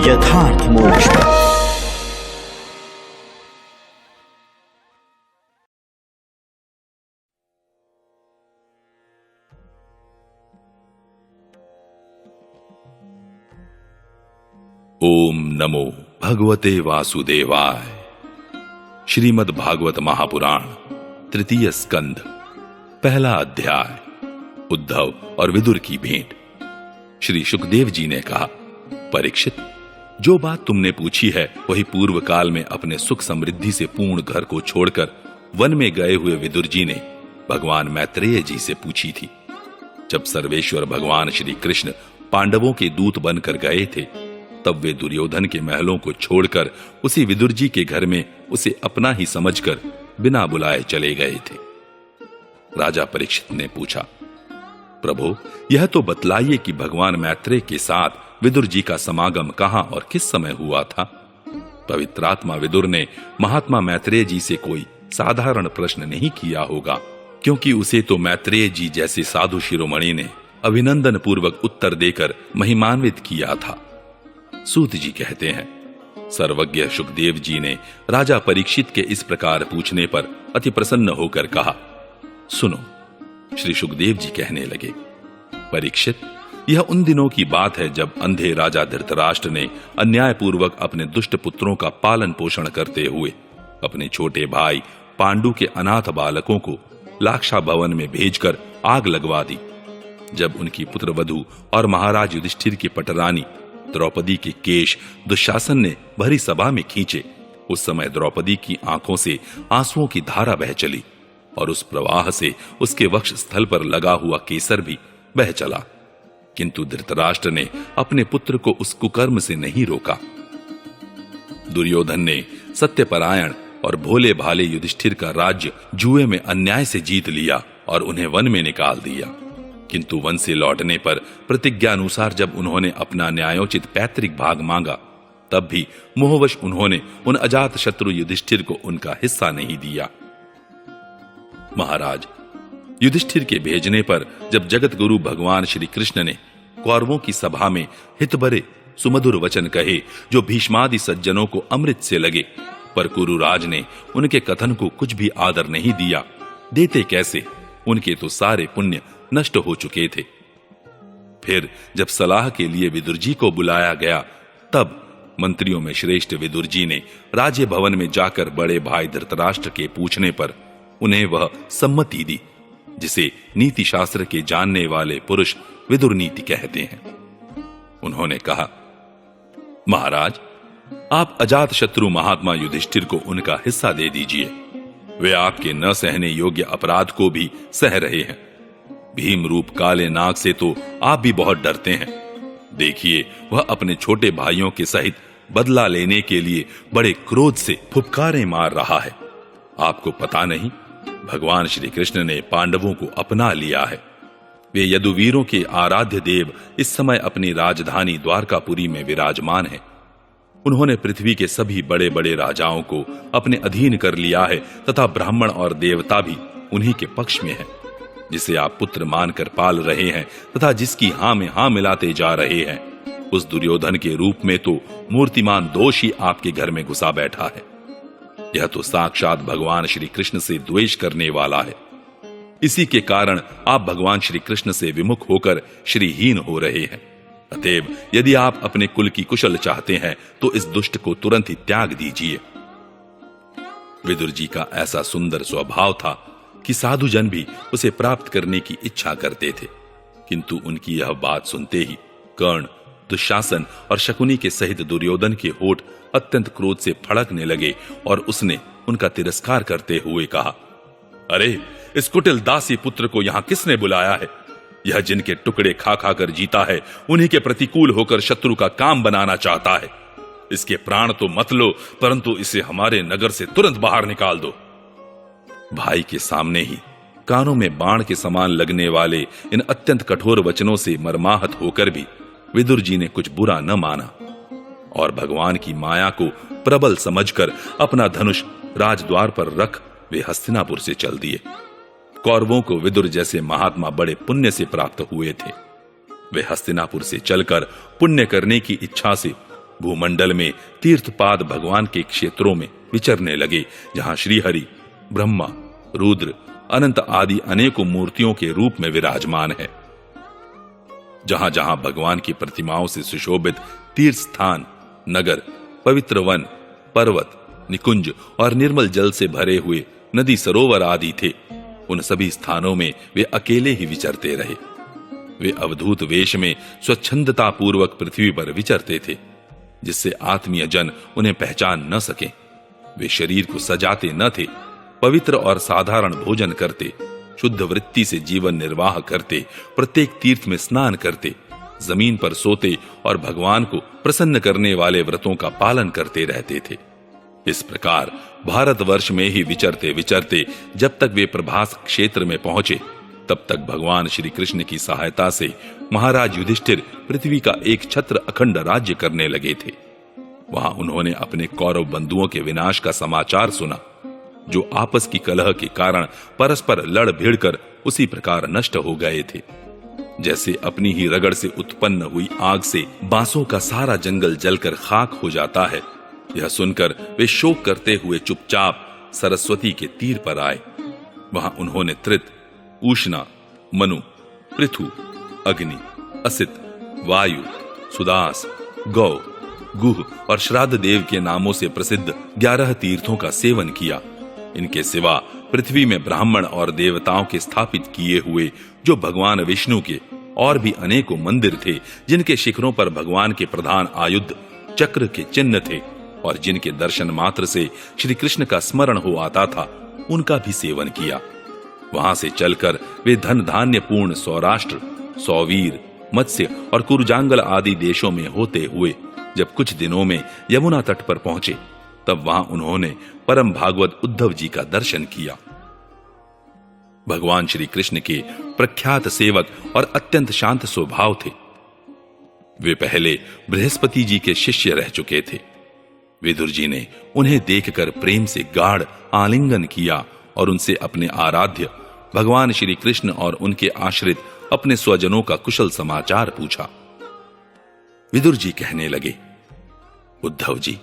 यथार्थ मोक्ष पथ। ओम नमो भगवते वासुदेवाय। श्रीमद् भागवत महापुराण तृतीय स्कंध पहला अध्याय। उद्धव और विदुर की भेंट। श्री सुखदेव जी ने कहा, परीक्षित, जो बात तुमने पूछी है वही पूर्व काल में अपने सुख समृद्धि से पूर्ण घर को छोड़कर वन में गए हुए विदुर जी ने भगवान मैत्रेय जी से पूछी थी। जब सर्वेश्वर भगवान श्री कृष्ण पांडवों के दूत बनकर गए थे, तब वे दुर्योधन के महलों को छोड़कर उसी विदुर जी के घर में उसे अपना ही समझकर बिना बुलाए चले गए थे। राजा परीक्षित ने पूछा, प्रभु, यह तो बतलाइए कि भगवान मैत्रेय के साथ विदुर जी का समागम कहां और किस समय हुआ था। पवित्रात्मा विदुर ने महात्मा मैत्रेय जी से कोई साधारण प्रश्न नहीं किया होगा, क्योंकि उसे तो मैत्रेय जी जैसे साधु शिरोमणि ने अभिनंदन पूर्वक उत्तर देकर महिमान्वित किया था। सूत जी कहते हैं, सर्वज्ञ सुखदेव जी ने राजा परीक्षित के इस प्रकार पूछने पर अति प्रसन्न होकर कहा, सुनो। श्री सुखदेव जी कहने लगे, परीक्षित, यह उन दिनों की बात है जब अंधे राजा धृतराष्ट्र ने अन्यायपूर्वक अपने दुष्ट पुत्रों का पालन पोषण करते हुए अपने छोटे भाई पांडु के अनाथ बालकों को लाक्षा भवन में भेजकर आग लगवा दी। जब उनकी पुत्रवधू और महाराज युधिष्ठिर की पटरानी द्रौपदी के केश दुशासन ने भरी सभा में खींचे, उस समय द्रौपदी की आंखों से आंसुओं की धारा बह चली और उस प्रवाह से उसके वक्ष स्थल पर लगा हुआ केसर भी बह चला। किंतु धृतराष्ट्र ने अपने पुत्र को उस कुकर्म से नहीं रोका। दुर्योधन ने सत्यपरायण और भोले भाले युधिष्ठिर का राज्य जुए में अन्याय से जीत लिया और उन्हें वन में निकाल दिया। किंतु वन से लौटने पर प्रतिज्ञानुसार जब उन्होंने अपना न्यायोचित पैतृक भाग मांगा, तब भी मोहवश उन्होंने उन अजात शत्रु युधिष्ठिर को उनका हिस्सा नहीं दिया। महाराज, युधिष्ठिर के भेजने पर जब जगत गुरु भगवान श्री कृष्ण ने कौरवों की सभा में हितभरे सुमधुर वचन कहे जो भीष्मादि सज्जनों को अमृत से लगे, पर कुरुराज ने उनके कथन को कुछ भी आदर नहीं दिया। देते कैसे, उनके तो सारे पुण्य नष्ट हो चुके थे। फिर जब सलाह के लिए विदुर जी को बुलाया गया, तब मंत्रियों में श्रेष्ठ विदुर जी ने राज्य भवन में जाकर बड़े भाई धृतराष्ट्र के पूछने पर उन्हें वह सम्मति दी, जिसे नीति शास्त्र के जानने वाले पुरुष विदुर नीति कहते हैं। उन्होंने कहा, महाराज, आप अजात शत्रु महात्मा युधिष्ठिर को उनका हिस्सा दे दीजिए। वे आपके न सहने योग्य अपराध को भी सह रहे हैं। भीम रूप काले नाग से तो आप भी बहुत डरते हैं। देखिए, वह अपने छोटे भाइयों के सहित बदला लेने के लिए बड़े क्रोध से फुफकारे मार रहा है। आपको पता नहीं, भगवान श्री कृष्ण ने पांडवों को अपना लिया है। वे यदुवीरों के आराध्य देव इस समय अपनी राजधानी द्वारकापुरी में विराजमान हैं। उन्होंने पृथ्वी के सभी बड़े बड़े राजाओं को अपने अधीन कर लिया है तथा ब्राह्मण और देवता भी उन्हीं के पक्ष में है। जिसे आप पुत्र मानकर पाल रहे हैं तथा जिसकी हां में हां मिलाते जा रहे हैं, उस दुर्योधन के रूप में तो मूर्तिमान दोष ही आपके घर में घुसा बैठा है। यह तो साक्षात भगवान श्री कृष्ण से द्वेष करने वाला है। इसी के कारण आप भगवान श्री कृष्ण से विमुख होकर श्रीहीन हो रहे हैं। अतएव यदि आप अपने कुल की कुशल चाहते हैं तो इस दुष्ट को तुरंत ही त्याग दीजिए। विदुर जी का ऐसा सुंदर स्वभाव था कि साधुजन भी उसे प्राप्त करने की इच्छा करते थे। किंतु उनकी यह बात सुनते ही कर्ण, दुशासन और शकुनी के सहित दुर्योधन के होठ अत्यंत क्रोध से फड़कने लगे और उसने उनका तिरस्कार करते हुए कहा, अरे, इस कुटिल दासी पुत्र को यहां किसने बुलाया है? यह जिनके टुकड़े खा खा कर जीता है, उन्हीं के प्रतिकूल होकर शत्रु का काम बनाना चाहता है। इसके प्राण तो मत लो, परंतु इसे हमारे नगर से तुरंत बाहर निकाल दो। भाई के सामने ही कानों में बाण के समान लगने वाले इन अत्यंत कठोर वचनों से मर्माहत होकर भी विदुर जी ने कुछ बुरा न माना और भगवान की माया को प्रबल समझकर अपना धनुष राजद्वार पर रख वे हस्तिनापुर से चल दिए। कौरवों को विदुर जैसे महात्मा बड़े पुण्य से प्राप्त हुए थे। वे हस्तिनापुर से चलकर पुण्य करने की इच्छा से भूमंडल में तीर्थपाद भगवान के क्षेत्रों में विचरने लगे, जहां श्रीहरि, ब्रह्मा, रुद्र, अनंत आदि अनेकों मूर्तियों के रूप में विराजमान है। जहां जहां भगवान की प्रतिमाओं से सुशोभित तीर्थ स्थान, नगर, पवित्र वन, पर्वत, निकुंज और निर्मल जल से भरे हुए नदी सरोवर आदि थे, उन सभी स्थानों में वे अकेले ही विचरते रहे। वे अवधूत वेश में स्वच्छंदता पूर्वक पृथ्वी पर विचरते थे, जिससे आत्मीय जन उन्हें पहचान न सके। वे शरीर को सजाते न थे, पवित्र और साधारण भोजन करते, शुद्ध वृत्ति से जीवन निर्वाह करते, प्रत्येक तीर्थ में स्नान करते, जमीन पर सोते और भगवान को प्रसन्न करने वाले व्रतों का पालन करते रहते थे। इस प्रकार भारतवर्ष में ही विचरते विचरते जब तक वे प्रभास क्षेत्र में पहुंचे, तब तक भगवान श्री कृष्ण की सहायता से महाराज युधिष्ठिर पृथ्वी का एक छत्र अखंड राज्य करने लगे थे। वहां उन्होंने अपने कौरव बंधुओं के विनाश का समाचार सुना, जो आपस की कलह के कारण परस्पर लड़ भिड़कर उसी प्रकार नष्ट हो गए थे, जैसे अपनी ही रगड़ से उत्पन्न हुई आग से बांसों का सारा जंगल जलकर खाक हो जाता है। यह सुनकर वे शोक करते हुए चुपचाप सरस्वती के तीर पर आए। वहां उन्होंने त्रित, उष्णा, मनु, पृथु, अग्नि, असित, वायु, सुदास, गौ, गुह और श्राद्ध देव के नामों से प्रसिद्ध 11 तीर्थों का सेवन किया। इनके सिवा पृथ्वी में ब्राह्मण और देवताओं के स्थापित किए हुए जो भगवान विष्णु के और भी अनेकों मंदिर थे, जिनके शिखरों पर भगवान के प्रधान आयुध चक्र के चिन्ह थे और जिनके दर्शन मात्र से श्री कृष्ण का स्मरण हो आता था, उनका भी सेवन किया। वहां से चलकर वे धन धान्य पूर्ण सौराष्ट्र, सौवीर, मत्स्य और कुरुजांगल आदि देशों में होते हुए जब कुछ दिनों में यमुना तट पर पहुंचे, तब वहां उन्होंने परम भागवत उद्धव जी का दर्शन किया। भगवान श्री कृष्ण के प्रख्यात सेवक और अत्यंत शांत स्वभाव थे। वे पहले बृहस्पति जी के शिष्य रह चुके थे। विदुर जी ने उन्हें देखकर प्रेम से गाढ़ आलिंगन किया और उनसे अपने आराध्य भगवान श्री कृष्ण और उनके आश्रित अपने स्वजनों का कुशल समाचार पूछा। विदुर जी कहने लगे, उद्धव जी,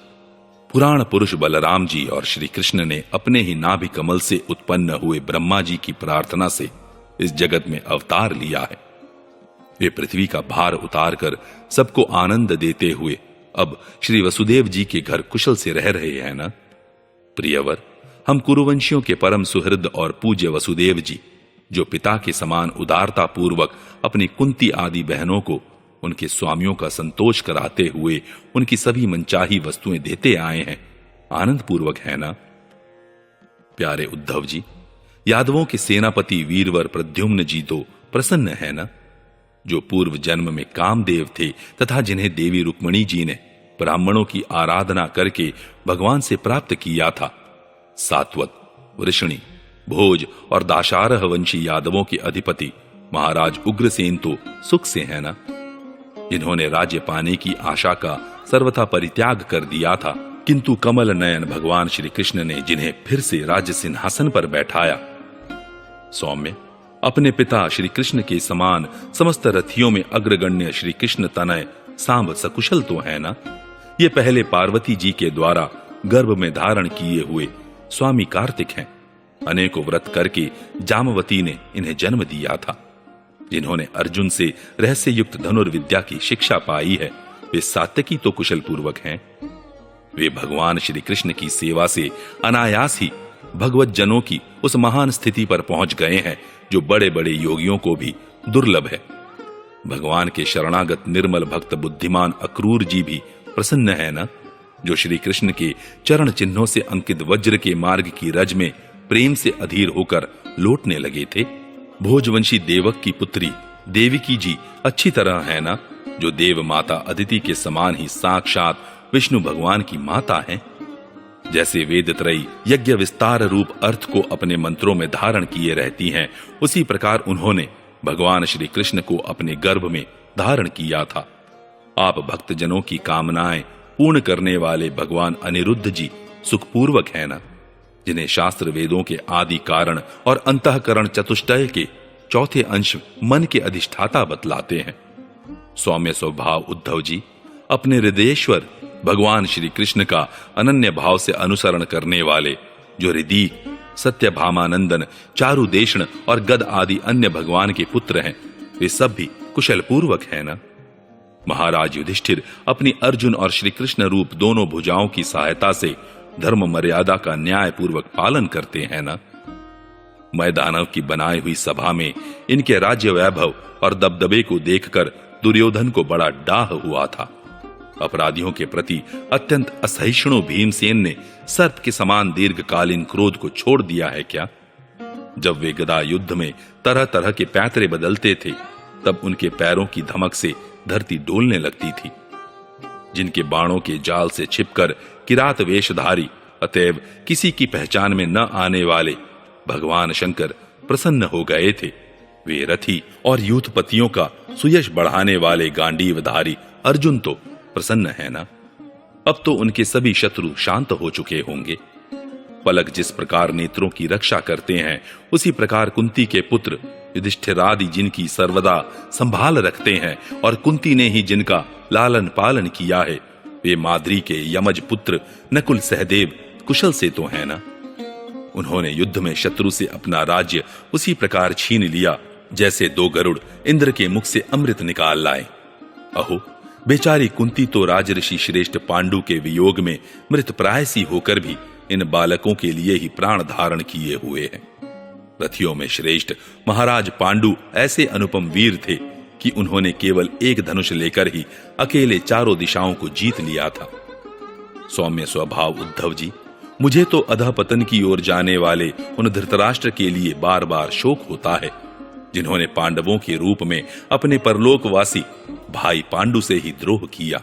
पुराण पुरुष बलराम जी और श्री कृष्ण ने अपने ही नाभि कमल से उत्पन्न हुए ब्रह्मा जी की प्रार्थना से इस जगत में अवतार लिया है। वे पृथ्वी का भार उतारकर सबको आनंद देते हुए अब श्री वसुदेव जी के घर कुशल से रह रहे हैं ना? प्रियवर, हम कुरुवंशियों के परम सुहृद और पूज्य वसुदेव जी, जो पिता के समान उदारता पूर्वक अपनी कुंती आदि बहनों को उनके स्वामियों का संतोष कराते हुए उनकी सभी मनचाही वस्तुएं देते आए हैं, आनंद पूर्वक है ना? प्यारे उद्धव जी, यादवों के सेनापति वीरवर प्रद्युम्न जी तो प्रसन्न है ना, जो पूर्व जन्म में कामदेव थे तथा जिन्हें देवी रुक्मणी जी ने ब्राह्मणों की आराधना करके भगवान से प्राप्त किया था। सात्वत, वृषणी, भोज और दाशारह वंशी यादवों के अधिपति महाराज उग्रसेन तो सुख से है ना, जिन्होंने राज्य पाने की आशा का सर्वथा परित्याग कर दिया था, किंतु कमल नयन भगवान श्री कृष्ण ने जिन्हें फिर से राज्य सिंहासन पर बैठाया। सौम्य, अपने पिता श्री कृष्ण के समान समस्त रथियों में अग्रगण्य श्री कृष्ण तनय सांब सकुशल तो है ना? ये पहले पार्वती जी के द्वारा गर्भ में धारण किए हुए स्वामी कार्तिक हैं। अनेकों व्रत करके जामवती ने इन्हें जन्म दिया था। जिन्होंने अर्जुन से रहस्य युक्त धनुर्विद्या की शिक्षा पाई है, वे सात्यकी तो कुशल पूर्वक हैं। वे भगवान श्री कृष्ण की सेवा से अनायास ही भगवत जनों की उस महान स्थिति पर पहुंच गए हैं, जो बड़े बड़े योगियों को भी दुर्लभ है। भगवान के शरणागत निर्मल भक्त बुद्धिमान अक्रूर जी भी प्रसन्न है ना, जो श्री कृष्ण के चरण चिन्हों से अंकित वज्र के मार्ग की रज में प्रेम से अधीर होकर लौटने लगे थे। भोजवंशी देवक की पुत्री देविकी जी अच्छी तरह है ना, जो देव माता अदिति के समान ही साक्षात विष्णु भगवान की माता हैं। जैसे वेदत्रयी यज्ञ विस्तार रूप अर्थ को अपने मंत्रों में धारण किए रहती हैं, उसी प्रकार उन्होंने भगवान श्री कृष्ण को अपने गर्भ में धारण किया था। आप भक्तजनों की कामनाएं पूर्ण करने वाले भगवान अनिरुद्ध जी सुखपूर्वक है ना, जिन्हें शास्त्र वेदों के आदि कारण और अंतःकरण चतुष्टय के चौथे अंश मन के अधिष्ठाता बतलाते हैं। सौम्य स्वभाव उद्धव जी, अपने हृदयेश्वर भगवान श्री कृष्ण का अनन्य भाव से अनुसरण करने वाले जो ऋदिक, सत्यभामानंदन, चारुदेशण और गद आदि अन्य भगवान के पुत्र हैं, वे सब भी कुशल पूर्वक है ना? महाराज युधिष्ठिर अपनी अर्जुन और श्री कृष्ण रूप दोनों भुजाओं की सहायता से धर्म मर्यादा का न्याय पूर्वक पालन करते हैं ना? मैं दानव की बनाई हुई सभा में इनके राज्य वैभव और दबदबे को देखकर दुर्योधन को बड़ा डाह हुआ था। अपराधियों के प्रति अत्यंत असहिष्णु भीमसेन ने सर्प के समान दीर्घकालीन क्रोध को छोड़ दिया है क्या? जब वे गदा युद्ध में तरह तरह के पैतरे बदलते थे, तब उनके पैरों की धमक से धरती डोलने लगती थी। जिनके बाणों के जाल से छिपकर किरात वेशधारी, अतएव किसी की पहचान में न आने वाले भगवान शंकर प्रसन्न हो गए थे, वे रथी और यूथपतियों का सुयश बढ़ाने वाले गांडीवधारी अर्जुन तो प्रसन्न है ना? अब तो उनके सभी शत्रु शांत हो चुके होंगे। पलक जिस प्रकार नेत्रों की रक्षा करते हैं, उसी प्रकार कुंती के पुत्र युधिष्ठिरादि जिनकी सर्वदा संभाल रखते हैं और कुंती ने ही जिनका लालन पालन किया है, वे माद्री के यमज पुत्र नकुल सहदेव कुशल से तो है ना? उन्होंने युद्ध में शत्रु से अपना राज्य उसी प्रकार छीन लिया जैसे दो गरुड़ इंद्र के मुख से अमृत निकाल लाए। अहो, बेचारी कुंती तो राजऋषि श्रेष्ठ पांडु के वियोग में मृत प्राय सी होकर भी इन बालकों के लिए ही प्राण धारण किए हुए हैं। रथियों में श्रेष्ठ महाराज पांडु ऐसे अनुपम वीर थे कि उन्होंने केवल एक धनुष लेकर ही अकेले चारों दिशाओं को जीत लिया था। सौम्य स्वभाव उद्धव जी, मुझे तो अधःपतन की ओर जाने वाले उन धृतराष्ट्र के लिए बार बार शोक होता है, जिन्होंने पांडवों के रूप में अपने परलोकवासी भाई पांडु से ही द्रोह किया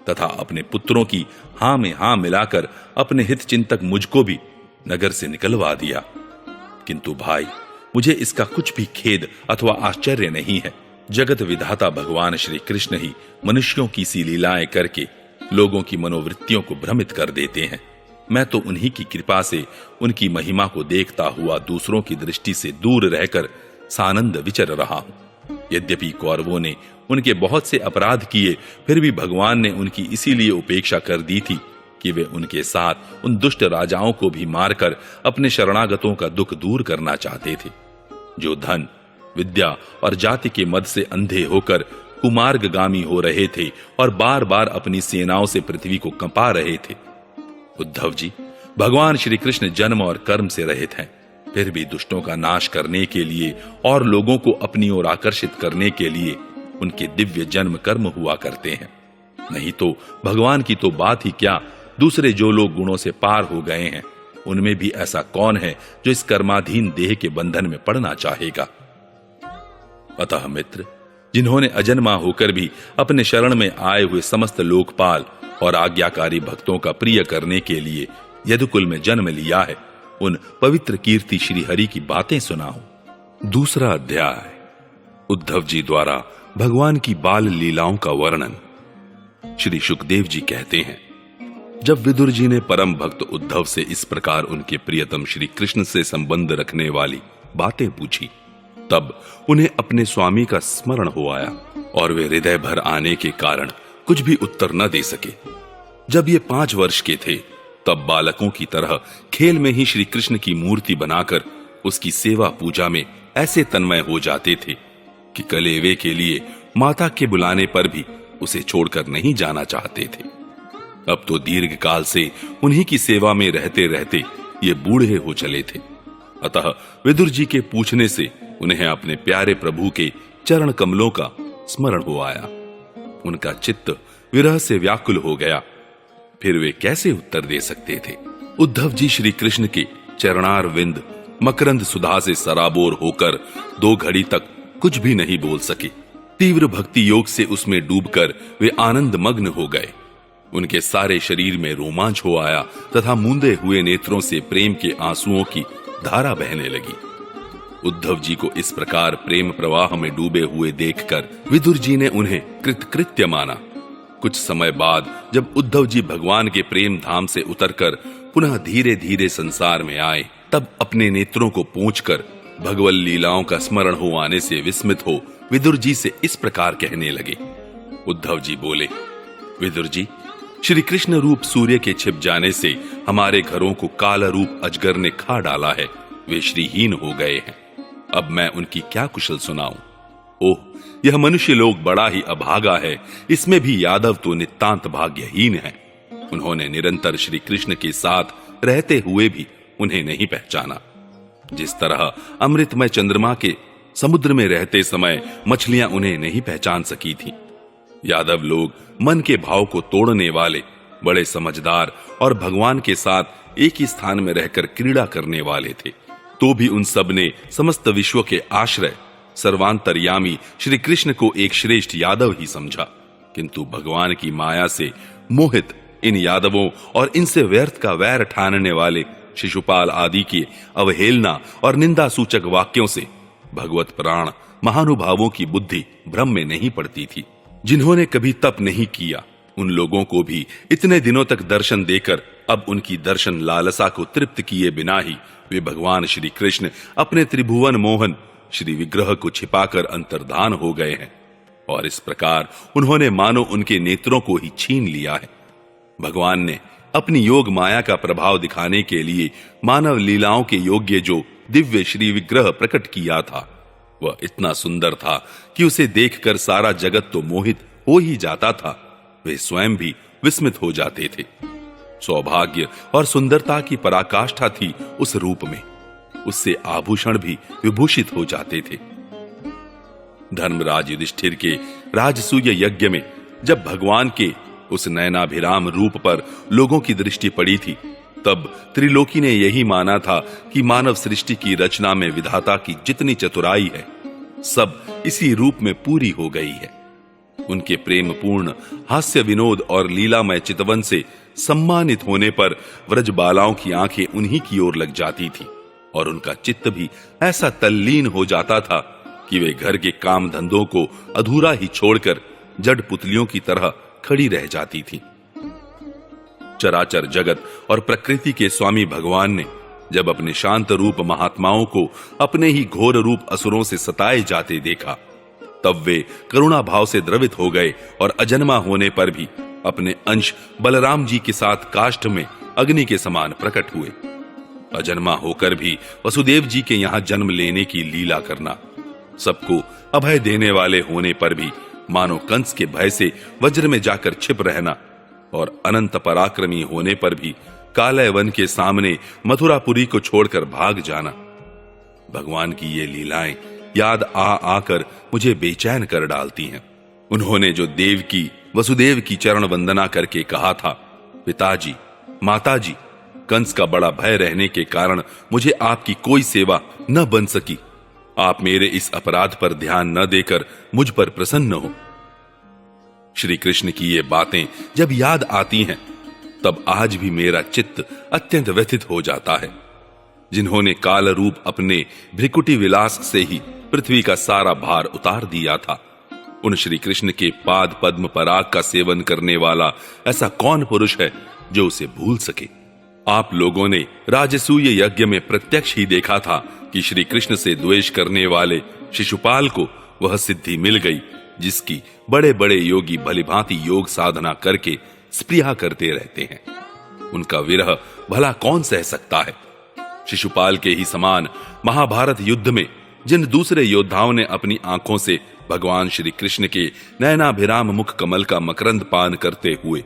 तथा अपने पुत्रों की हां में हां मिलाकर अपने हित चिंतक मुझको भी नगर से निकलवा दिया। किंतु भाई, मुझे इसका कुछ भी खेद अथवा आश्चर्य नहीं है। जगत विधाता भगवान श्री कृष्ण ही मनुष्यों की सी लीलाएं करके लोगों की मनोवृत्तियों को भ्रमित कर देते हैं। मैं तो उन्हीं की कृपा से उनकी महिमा को देखता हुआ दूसरों की दृष्टि से दूर रहकर सानंद विचर रहा हूं। यद्यपि कौरवों ने उनके बहुत से अपराध किए, फिर भी भगवान ने उनकी इसीलिए उपेक्षा कर दी थी कि वे उनके साथ उन दुष्ट राजाओं को भी मारकर अपने शरणागतों का दुख दूर करना चाहते थे, जो धन, विद्या और जाति के मद से अंधे होकर कुमार्गगामी हो रहे थे और बार बार अपनी सेनाओं से पृथ्वी को कंपा रहे थे। उद्धव जी, भगवान श्री कृष्ण जन्म और कर्म से रहित हैं, फिर भी दुष्टों का नाश करने के लिए और लोगों को अपनी ओर आकर्षित करने के लिए उनके दिव्य जन्म कर्म हुआ करते हैं। नहीं तो भगवान की तो बात ही क्या, दूसरे जो लोग गुणों से पार हो गए हैं, उनमें भी ऐसा कौन है जो इस कर्माधीन देह के बंधन में पड़ना चाहेगा? अतः मित्र, जिन्होंने अजन्मा होकर भी अपने शरण में आए हुए समस्त लोकपाल और आज्ञाकारी भक्तों का प्रिय करने के लिए यदुकुल में जन्म लिया है, उन पवित्र कीर्ति श्री हरि की बातें सुनाओ। दूसरा अध्याय। उद्धव जी द्वारा भगवान की बाल लीलाओं का वर्णन। श्री सुखदेव जी कहते हैं, जब विदुर जी ने परम भक्त उद्धव से इस प्रकार उनके प्रियतम श्री कृष्ण से संबंध रखने वाली बातें पूछी, तब उन्हें अपने स्वामी का स्मरण हो आया और वे हृदय भर आने के कारण कुछ भी उत्तर न दे सके। जब ये 5 वर्ष के थे, तब बालकों की तरह खेल में ही श्री कृष्ण की मूर्ति बनाकर उसकी सेवा पूजा में ऐसे तन्मय हो जाते थे कि कलेवे के लिए माता के बुलाने पर भी उसे छोड़कर नहीं जाना चाहते थे। अब तो दीर्घ काल से उन्हीं की सेवा में रहते रहते ये बूढ़े हो चले थे। अतः विदुर जी के पूछने से उन्हें अपने प्यारे प्रभु के चरण कमलों का स्मरण हो आया। उनका चित्त विरह से व्याकुल हो गया। फिर वे कैसे उत्तर दे सकते थे? उद्धव जी श्री कृष्ण के चरणार विंद मकरंद सुधा से सराबोर होकर 2 घड़ी तक कुछ भी नहीं बोल सके। तीव्र भक्ति योग से उसमें डूबकर वे आनंद मग्न हो गए। उनके सारे शरीर में रोमांच हो आया तथा मूंदे हुए नेत्रों से प्रेम के आंसुओं की धारा बहने लगी। उद्धव जी को इस प्रकार प्रेम प्रवाह में डूबे हुए देखकर विदुर जी ने उन्हें कृतकृत्य माना। कुछ समय बाद जब उद्धव जी भगवान के प्रेम धाम से उतरकर पुनः धीरे धीरे संसार में आए, तब अपने नेत्रों को पोंछकर भगवत लीलाओं का स्मरण हो आने से विस्मित हो विदुर जी से इस प्रकार कहने लगे। उद्धव जी बोले, विदुर जी, श्री कृष्ण रूप सूर्य के छिप जाने से हमारे घरों को काला रूप अजगर ने खा डाला है। वे श्रीहीन हो गए हैं। अब मैं उनकी क्या कुशल सुनाऊं? ओह, यह मनुष्य लोग बड़ा ही अभागा है। इसमें भी यादव तो नितांत भाग्यहीन है। उन्होंने निरंतर श्री कृष्ण के साथ रहते हुए भी उन्हें नहीं पहचाना। जिस तरह अमृतमय चंद्रमा के समुद्र में रहते समय मछलियां उन्हें नहीं पहचान सकी थीं। यादव लोग मन के भाव को तोड़ने वाले, बड़े समझदार और भगवान के साथ एक ही स्थान में रहकर क्रीड़ा करने वाले थे। तो भी उन सब ने समस्त विश्व के आश्रय सर्वांतर्यामी श्री कृष्ण को एक श्रेष्ठ यादव ही समझा। किंतु भगवान की माया से मोहित इन यादवों और इनसे व्यर्थ का वैर ठानने वाले शिशुपाल आदि की अवहेलना और निंदा सूचक वाक्यों से भगवत प्राण महानुभावों की बुद्धि भ्रम में नहीं पड़ती थी। जिन्होंने कभी तप नहीं किया, उन लोगों को भी इतने दिनों तक दर्शन देकर अब उनकी दर्शन लालसा को तृप्त किए बिना ही वे भगवान श्री कृष्ण अपने त्रिभुवन मोहन श्री विग्रह को छिपाकर अंतर्धान हो गए हैं। और इस प्रकार उन्होंने मानो उनके नेत्रों को ही छीन लिया है। भगवान ने अपनी योग माया का प्रभाव दिखाने के लिए मानव लीलाओं के योग्य जो दिव्य श्री विग्रह प्रकट किया था, वह इतना सुंदर था कि उसे देखकर सारा जगत तो मोहित हो ही जाता था। वे स्वयं भी विस्मित हो जाते थे। सौभाग्य और सुंदरता की पराकाष्ठा थी उस रूप में। उससे आभूषण भी विभूषित हो जाते थे। धर्मराज युधिष्ठिर के राजसूय यज्ञ में जब भगवान के उस नयनाभिराम रूप पर लोगों की दृष्टि पड़ी थी, तब त्रिलोकी ने यही माना था कि मानव सृष्टि की रचना में विधाता की जितनी चतुराई है, सब इसी रूप में पूरी हो गई है। उनके प्रेम पूर्ण हास्य विनोद और लीलामय चितवन से सम्मानित होने पर व्रजबालाओं की आंखें उन्हीं की ओर लग जाती थी और उनका चित्त भी ऐसा तल्लीन हो जाता था कि वे घर के काम धंधों को अधूरा ही छोड़कर जड़ पुतलियों की तरह खड़ी रह जाती थी। चराचर जगत और प्रकृति के स्वामी भगवान ने जब अपने शांत रूप महात्माओं को अपने ही घोर रूप असुरों से सताए जाते देखा, तब वे करुणा भाव से द्रवित हो गए और अजन्मा होने पर भी अपने अंश बलराम जी के साथ काष्ठ में अग्नि के समान प्रकट हुए। अजन्मा होकर भी वसुदेव जी के यहां जन्म लेने की लीला करना, सबको अभय देने वाले होने पर भी मानो कंस के भय से वज्र में जाकर छिप रहना और अनंत पराक्रमी होने पर भी कालय वन के सामने मथुरापुरी को छोड़कर भाग जाना। भगवान की ये लीलाएं याद आकर मुझे बेचैन कर डालती हैं। उन्होंने जो देवकी वसुदेव की चरण वंदना करके कहा था, पिताजी, माताजी, कंस का बड़ा भय रहने के कारण मुझे आपकी कोई सेवा न बन सकी। आप मेरे इस अपराध पर ध्यान न देकर मुझ पर प्रसन्न हो। श्री कृष्ण की ये बातें जब याद आती हैं, तब आज भी मेरा चित्त अत्यंत व्यथित हो जाता है। जिन्होंने काल रूप अपने भ्रिकुटी विलास से ही पृथ्वी का सारा भार उतार दिया था, उन श्री कृष्ण के पाद पद्म पराग का सेवन करने वाला ऐसा कौन पुरुष है जो उसे भूल सके। आप लोगों ने राजसूय यज्ञ में प्रत्यक्ष ही देखा था कि श्री कृष्ण से द्वेष करने वाले शिशुपाल को वह सिद्धि मिल गई जिसकी बड़े बड़े योगी भलीभांति योग साधना करके स्पृहा करते रहते हैं। उनका विरह भला कौन सह सकता है। शिशुपाल के ही समान महाभारत युद्ध में जिन दूसरे योद्धाओं ने अपनी आंखों से भगवान श्री कृष्ण के नयनाभिराम मुख कमल का मकरंद पान करते हुए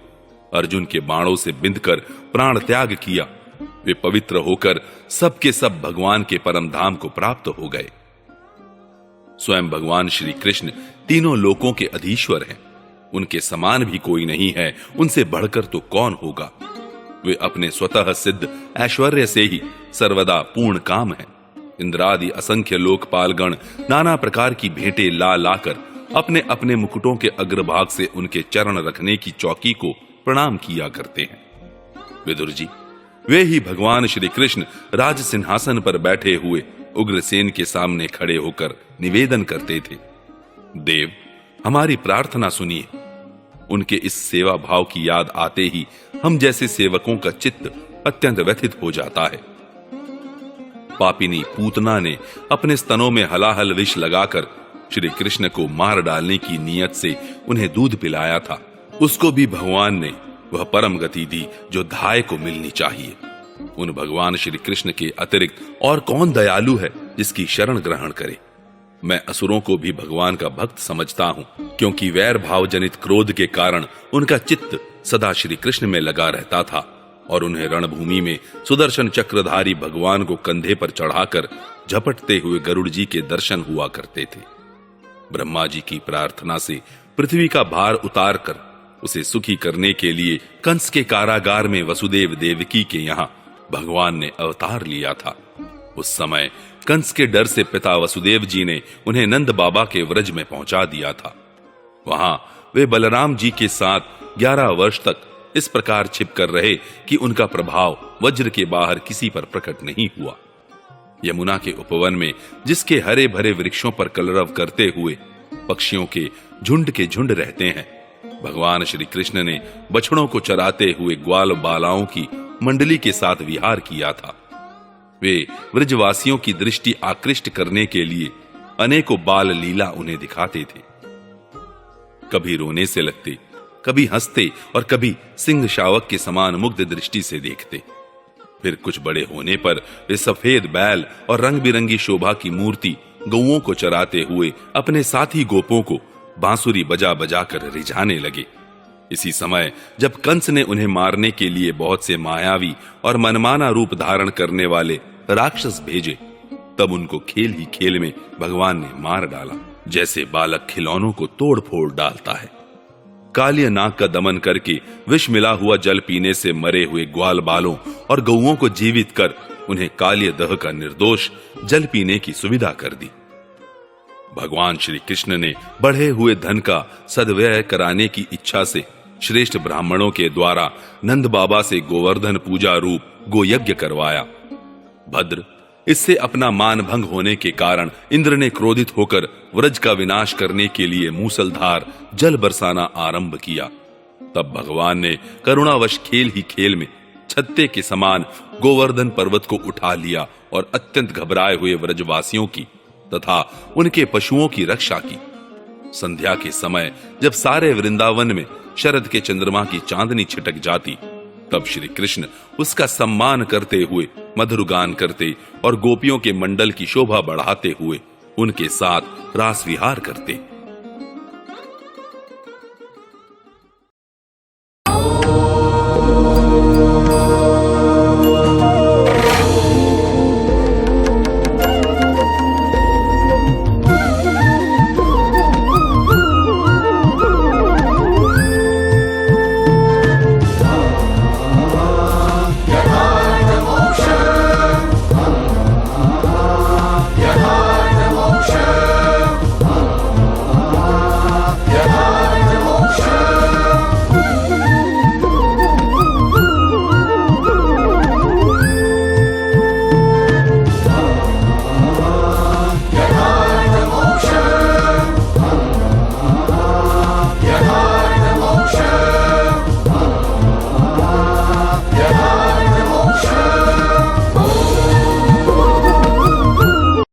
अर्जुन के बाणों से बिंधकर प्राण त्याग किया, वे पवित्र होकर सबके सब भगवान के परम धाम को प्राप्त हो गए। स्वयं भगवान श्री कृष्ण तीनों लोकों के अधीश्वर हैं। उनके समान भी कोई नहीं है, उनसे बढ़कर तो कौन होगा। वे अपने स्वतः सिद्ध ऐश्वर्य से ही सर्वदा पूर्ण काम हैं। इंद्रादि असंख्य लोकपालगण नाना प्रकार की भेंटें ला लाकर अपने अपने मुकुटों के अग्रभाग से उनके चरण रखने की चौकी को प्रणाम किया करते हैं। विदुर जी, वे ही भगवान श्री कृष्ण राज सिंहासन पर बैठे हुए उग्रसेन के सामने खड़े होकर निवेदन करते थे, देव, हमारी प्रार्थना सुनिए। उनके इस सेवा भाव की याद आते ही हम जैसे सेवकों का चित्त अत्यंत व्यथित हो जाता है। पापिनी पूतना ने अपने स्तनों में हलाहल विष लगाकर श्री कृष्ण को मार डालने की नीयत से उन्हें दूध पिलाया था। उसको भी भगवान ने वह परम गति दी जो धाय को मिलनी चाहिए। उन भगवान श्री कृष्ण के अतिरिक्त और कौन दयालु है जिसकी शरण ग्रहण करे। मैं असुरों को भी भगवान का भक्त समझता हूं, क्योंकि वैर भाव जनित क्रोध के कारण उनका चित्त सदा श्री कृष्ण में लगा रहता था और उन्हें रणभूमि में सुदर्शन चक्रधारी भगवान को कंधे पर चढ़ाकर झपटते हुए गरुड़ जी के दर्शन हुआ करते थे। ब्रह्मा जी की प्रार्थना से पृथ्वी का भार उतार कर उसे सुखी करने के लिए कंस के कारागार में वसुदेव देवकी के यहाँ भगवान ने अवतार लिया था। उस समय कंस के डर से पिता वसुदेव जी ने उन्हें नंद बाबा के व्रज में पहुंचा दिया था। वहां वे बलराम जी के साथ 11 वर्ष तक इस प्रकार छिप कर रहे कि उनका प्रभाव वज्र के बाहर किसी पर प्रकट नहीं हुआ। यमुना के उपवन में जिसके हरे भरे वृक्षों पर कलरव करते हुए पक्षियों के झुंड रहते हैं, भगवान श्री कृष्ण ने बछड़ों को चराते हुए ग्वाल बालाओं की मंडली के साथ विहार किया था। वे व्रजवासियों की दृष्टि आकृष्ट करने के लिए अनेकों बाल लीला उन्हें दिखाते थे। कभी रोने से लगते, कभी हंसते और कभी सिंह शावक के समान मुग्ध दृष्टि से देखते। फिर कुछ बड़े होने पर वे सफेद बैल और रंग बिरंगी शोभा की मूर्ति गौओं को चराते हुए अपने साथी गोपों को बांसुरी बजा बजा कर रिझाने लगे। इसी समय जब कंस ने उन्हें मारने के लिए बहुत से मायावी और मनमाना रूप धारण करने वाले राक्षस भेजे, तब उनको खेल ही खेल में भगवान ने मार डाला, जैसे बालक खिलौनों को तोड़ फोड़ डालता है। कालिय नाग का दमन करके विष मिला हुआ जल पीने से मरे हुए ग्वाल बालों और गौओं को जीवित कर उन्हें कालिय दह का निर्दोष जल पीने की सुविधा कर दी। भगवान श्री कृष्ण ने बढ़े हुए धन का सद्व्यय कराने की इच्छा से श्रेष्ठ ब्राह्मणों के द्वारा नंद बाबा से गोवर्धन पूजा रूप गोयज्ञ करवाया। भद्र, इससे अपना मान भंग होने के कारण इंद्र ने क्रोधित होकर व्रज का विनाश करने के लिए मूसलधार जल बरसाना आरंभ किया। तब भगवान ने करुणावश खेल ही खेल में छत्ते के समान गोवर्धन पर्वत को उठा लिया और अत्यंत घबराए हुए व्रजवासियों की तथा उनके पशुओं की रक्षा की। संध्या के समय जब सारे वृंदावन में शरद के चंद्रमा की चांदनी छिटक जाती, तब श्री कृष्ण उसका सम्मान करते हुए मधुर गान करते और गोपियों के मंडल की शोभा बढ़ाते हुए उनके साथ रास विहार करते।